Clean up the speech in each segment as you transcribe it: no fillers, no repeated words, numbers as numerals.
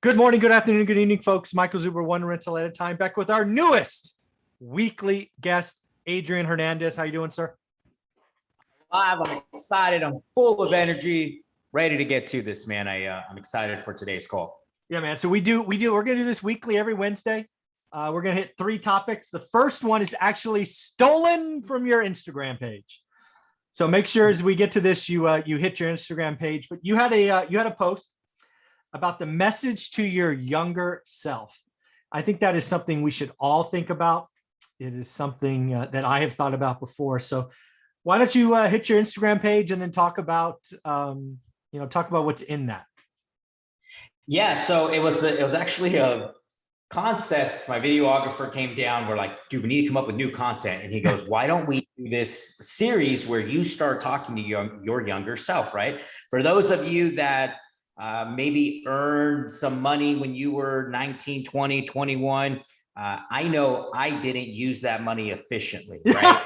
Good morning, good afternoon, good evening, folks. Michael Zuber, one rental at a time, back with our newest weekly guest, Adrian Hernandez. How you doing, sir? I'm excited. I'm full of energy, ready to get to this, man. I'm excited for today's call. Yeah, man. So we're going to do this weekly every Wednesday. We're going to hit three topics. The first one is actually stolen from your Instagram page. So make sure as we get to this, you hit your Instagram page. But you had a post about the message to your younger self. I think that is something we should all think about. It is something that I have thought about before. So why don't you hit your Instagram page and then talk about what's in that. Yeah, so it was actually a concept. My videographer came down. We're like, dude, we need to come up with new content. And he goes, why don't we do this series where you start talking to your younger self, right? For those of you that maybe earned some money when you were 19, 20, 21. I know I didn't use that money efficiently, right?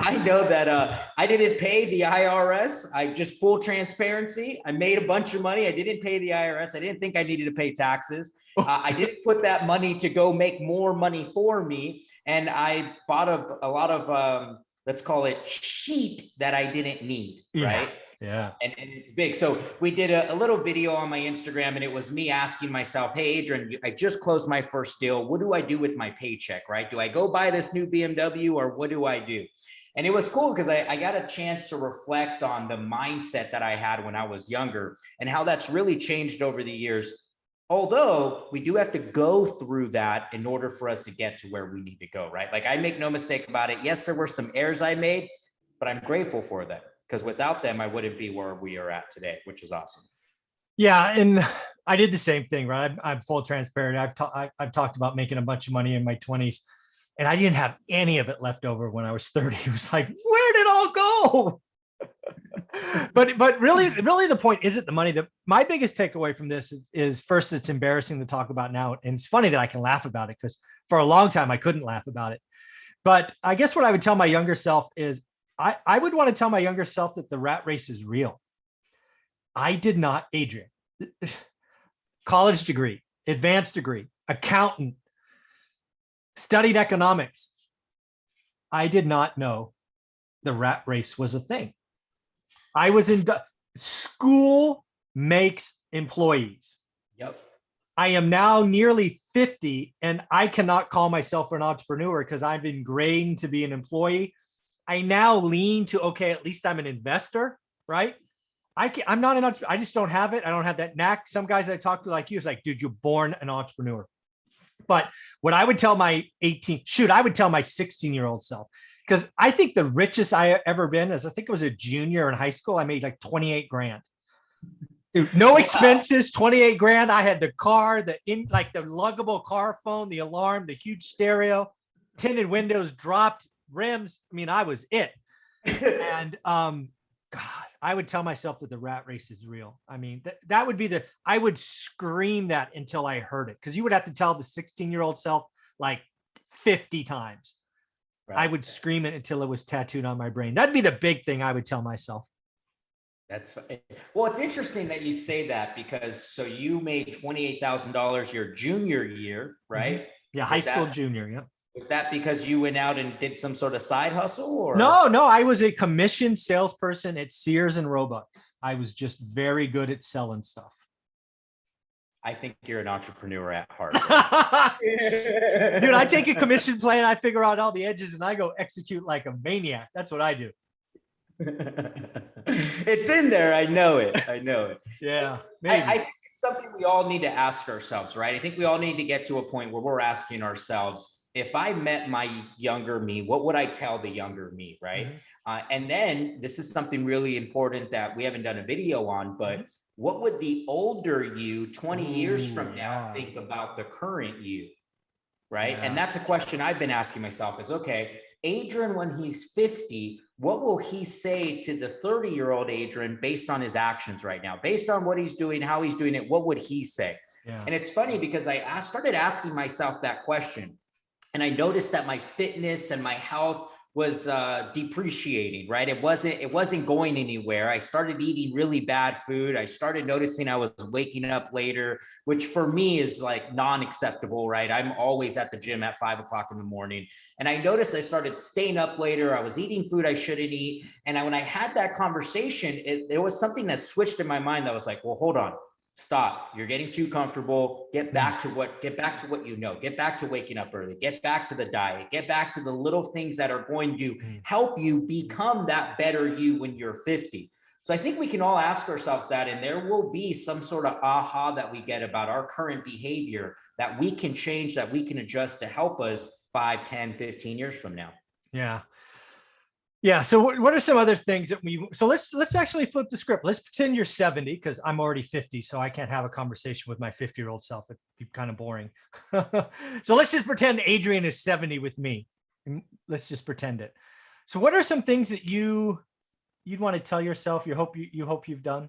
I know that I didn't pay the IRS. I just full transparency. I made a bunch of money. I didn't pay the IRS. I didn't think I needed to pay taxes. I didn't put that money to go make more money for me. And I bought a lot of, let's call it sheet that I didn't need, right? Yeah. And it's big. So we did a little video on my Instagram, and it was me asking myself, hey, Adrian, I just closed my first deal. What do I do with my paycheck, right? Do I go buy this new BMW or what do I do? And it was cool because I got a chance to reflect on the mindset that I had when I was younger and how that's really changed over the years. Although we do have to go through that in order for us to get to where we need to go, right? Like I make no mistake about it. Yes, there were some errors I made, but I'm grateful for them. Because without them, I wouldn't be where we are at today, which is awesome. Yeah, and I did the same thing, right? I'm full transparent. I've talked about making a bunch of money in my 20s, and I didn't have any of it left over when I was 30. It was like, where did it all go? but really the point isn't the money. My biggest takeaway from this is first, it's embarrassing to talk about now, and it's funny that I can laugh about it because for a long time I couldn't laugh about it. But I guess what I would tell my younger self is I would want to tell my younger self that the rat race is real. I did not, Adrian, college degree, advanced degree, accountant, studied economics. I did not know the rat race was a thing. I was in school makes employees. Yep. I am now nearly 50 and I cannot call myself an entrepreneur because I've been ingrained to be an employee. I now lean to, okay, at least I'm an investor, right? I'm not an entrepreneur. I just don't have it. I don't have that knack. Some guys I talk to like you is like, dude, you're born an entrepreneur. But what I would tell my I would tell my 16-year-old self, because I think the richest I ever been is I think it was a junior in high school. I made like 28 grand. Dude, no expenses, 28 grand. I had the car, the luggable car phone, the alarm, the huge stereo, tinted windows, dropped rims. I mean, I was it. And God, I would tell myself that the rat race is real. I mean, that would be I would scream that until I heard it. Because you would have to tell the 16-year-old self like 50 times. Right. I would scream it until it was tattooed on my brain. That'd be the big thing I would tell myself. That's well, it's interesting that you say that because so you made $28,000 your junior year, right? Mm-hmm. Yeah, high school junior. Yeah. Was that because you went out and did some sort of side hustle or? No, I was a commissioned salesperson at Sears and Roebuck. I was just very good at selling stuff. I think you're an entrepreneur at heart. Dude, I take a commission plan, I figure out all the edges and I go execute like a maniac. That's what I do. It's in there. I know it. Yeah. I think it's something we all need to ask ourselves, right? I think we all need to get to a point where we're asking ourselves, if I met my younger me, what would I tell the younger me, right? Mm-hmm. And then this is something really important that we haven't done a video on, but what would the older you 20 years from now think about the current you, right? Yeah. And that's a question I've been asking myself is, okay, Adrian, when he's 50, what will he say to the 30-year-old Adrian based on his actions right now, based on what he's doing, how he's doing it, what would he say? Yeah. And it's funny because I started asking myself that question. And I noticed that my fitness and my health was depreciating, right? It wasn't going anywhere. I started eating really bad food. I started noticing I was waking up later, which for me is like non-acceptable, right? I'm always at the gym at 5 o'clock in the morning. And I noticed I started staying up later. I was eating food I shouldn't eat. And when I had that conversation, there was something that switched in my mind that was like, well, hold on. Stop. You're getting too comfortable. Get back to what you know. Get back to waking up early. Get back to the diet. Get back to the little things that are going to help you become that better you when you're 50. So I think we can all ask ourselves that, and there will be some sort of aha that we get about our current behavior that we can change, that we can adjust to help us 5, 10, 15 years from now. Yeah. Yeah. So what are some other things that so let's actually flip the script. Let's pretend you're 70, because I'm already 50. So I can't have a conversation with my 50-year-old self. It'd be kind of boring. So let's just pretend Adrian is 70 with me. Let's just pretend it. So what are some things that you'd want to tell yourself you hope you've done?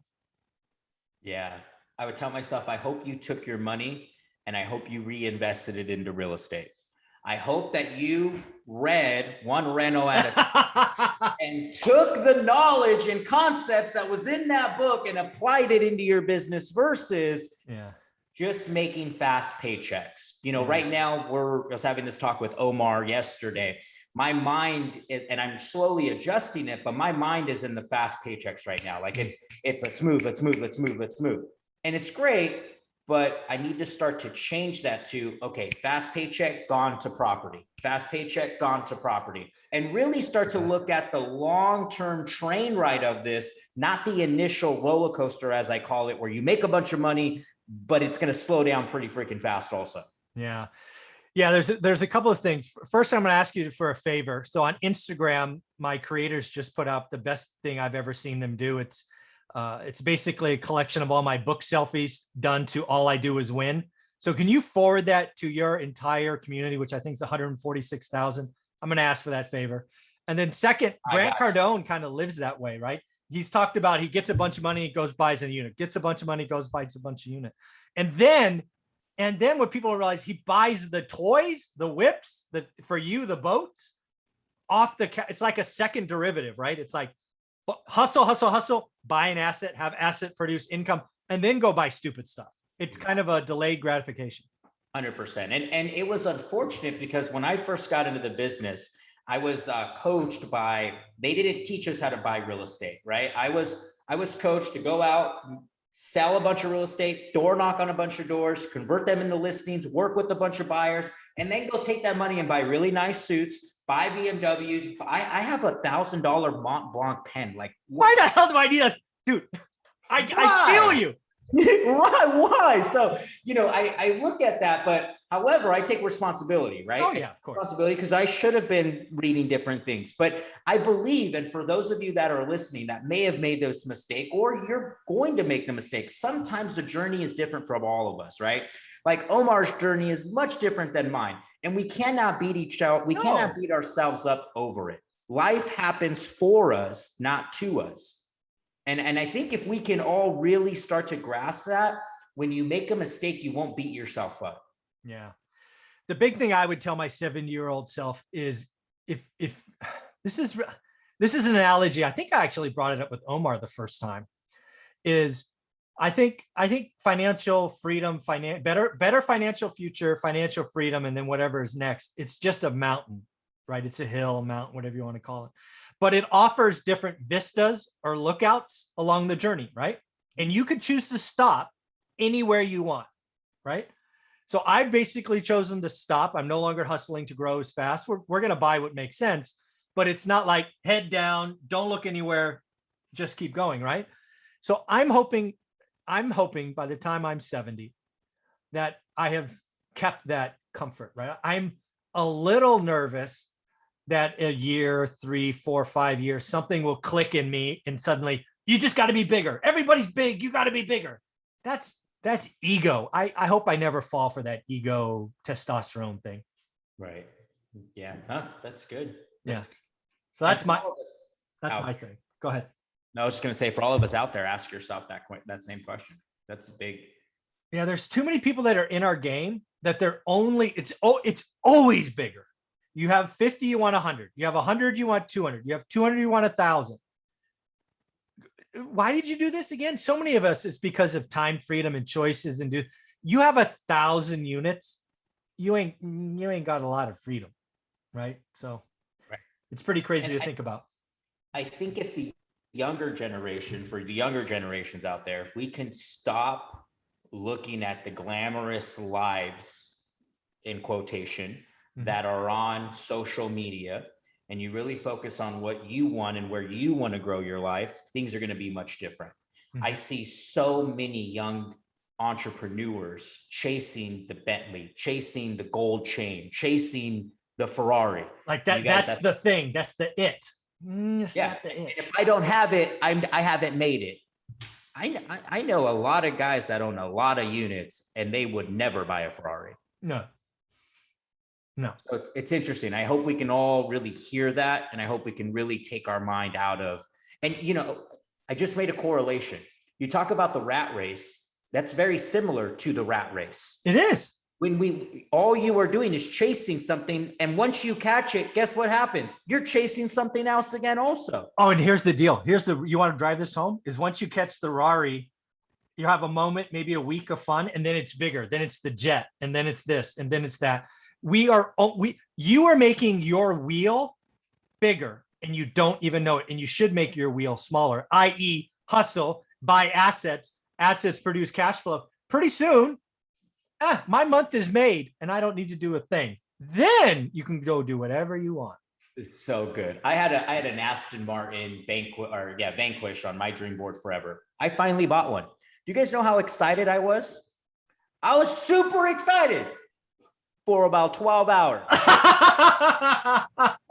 Yeah. I would tell myself, I hope you took your money and I hope you reinvested it into real estate. I hope that you read one reno at a time and took the knowledge and concepts that was in that book and applied it into your business versus just making fast paychecks. You know, right now I was having this talk with Omar yesterday. My mind, and I'm slowly adjusting it, but my mind is in the fast paychecks right now. Like it's let's move. And it's great. But I need to start to change that to, okay, fast paycheck, gone to property, fast paycheck, gone to property, and really start to look at the long-term train ride of this, not the initial roller coaster, as I call it, where you make a bunch of money, but it's going to slow down pretty freaking fast also. Yeah. Yeah. There's a couple of things. First, I'm going to ask you for a favor. So on Instagram, my creators just put up the best thing I've ever seen them do. It's basically a collection of all my book selfies done to All I Do Is Win. So can you forward that to your entire community, which I think is 146,000? I'm going to ask for that favor. And then second, Grant Cardone kind of lives that way, right? He's talked about, he gets a bunch of money, goes, buys a unit, gets a bunch of money, goes, buys a bunch of unit. And then what people realize, he buys the toys, the whips, for you, the boats off it's like a second derivative, right? It's like, hustle, buy an asset, have asset produce income, and then go buy stupid stuff. It's kind of a delayed gratification. 100%. And it was unfortunate because when I first got into the business, I was coached they didn't teach us how to buy real estate, right? I was coached to go out, sell a bunch of real estate, door knock on a bunch of doors, convert them into listings, work with a bunch of buyers, and then go take that money and buy really nice suits, buy BMWs. I have $1,000 Mont Blanc pen. Like, why the hell do I need dude? I feel you. Why? So, you know, I look at that, but however, I take responsibility, right? Oh yeah, of course. Responsibility, because I should have been reading different things. But I believe, and for those of you that are listening that may have made this mistake, or you're going to make the mistake, sometimes the journey is different from all of us, right? Like Omar's journey is much different than mine. And we cannot beat cannot beat ourselves up over it. Life happens for us, not to us. And I think if we can all really start to grasp that, when you make a mistake, you won't beat yourself up. Yeah. The big thing I would tell my 7-year-old self is, if this is an analogy, I think I actually brought it up with Omar the first time, is I think financial freedom, better financial future, financial freedom, and then whatever is next, it's just a mountain, right? It's a hill, a mountain, whatever you want to call it. But it offers different vistas or lookouts along the journey, right? And you could choose to stop anywhere you want, right? So I've basically chosen to stop. I'm no longer hustling to grow as fast. We're going to buy what makes sense, but it's not like head down, don't look anywhere, just keep going, right? So I'm hoping by the time I'm 70 that I have kept that comfort, right? I'm a little nervous that a year, 3, 4, 5 years, something will click in me and suddenly you just got to be bigger. Everybody's big. You got to be bigger. That's ego. I hope I never fall for that ego testosterone thing. Right. Yeah. Huh? That's good. Yeah. So that's my thing. Go ahead. No, I was just going to say, for all of us out there, ask yourself that same question. That's big. Yeah. There's too many people that are in our game that it's always bigger. You have 50, you want 100. You have 100, you want 200. You have 200, you want 1,000. Why did you do this again? So many of us, it's because of time, freedom, and choices. And you have 1,000 units, you ain't got a lot of freedom, right? So Right. it's pretty crazy And to think about. I think if the younger generation, for the younger generations out there, if we can stop looking at the glamorous lives, in quotation, that are on social media, and you really focus on what you want and where you want to grow your life, things are going to be much different. I see so many young entrepreneurs chasing the Bentley, chasing the gold chain, chasing the Ferrari. Like that, that's the thing. That's the it. It's Yeah. not the it. If I don't have it, I haven't made it. I know a lot of guys that own a lot of units and they would never buy a Ferrari. No. So it's interesting. I hope we can all really hear that. And I hope we can really take our mind out of, and I just made a correlation. You talk about the rat race. That's very similar to the rat race. It is. When all you are doing is chasing something. And once you catch it, guess what happens? You're chasing something else again also. Oh, and here's the deal. You want to drive this home is once you catch the Rari, you have a moment, maybe a week of fun, and then it's bigger. Then it's the jet, and then it's this, and then it's that. You are making your wheel bigger and you don't even know it. And you should make your wheel smaller, i.e. hustle, buy assets produce cash flow. Pretty soon, my month is made and I don't need to do a thing. Then you can go do whatever you want. It's so good. I had an Aston Martin Vanquish on my dream board forever. I finally bought one. Do you guys know how excited I was? I was super excited for about 12 hours.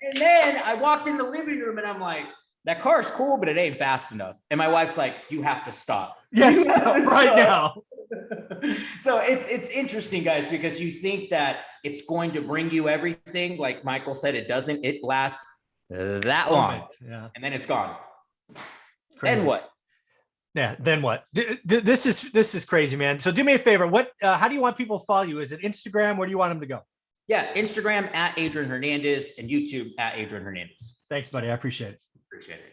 And then I walked in the living room and I'm like, that car is cool, but it ain't fast enough. And my wife's like, you have to stop. Yes, right now. So it's interesting, guys, because you think that it's going to bring you everything. Like Michael said, it doesn't. It lasts that long. Yeah. And then it's gone. Then what? Yeah. Then what? This is crazy, man. So do me a favor. How do you want people to follow you? Is it Instagram? Where do you want them to go? Yeah. Instagram @Adrian Hernandez and YouTube @Adrian Hernandez. Thanks, buddy. I appreciate it. Appreciate it.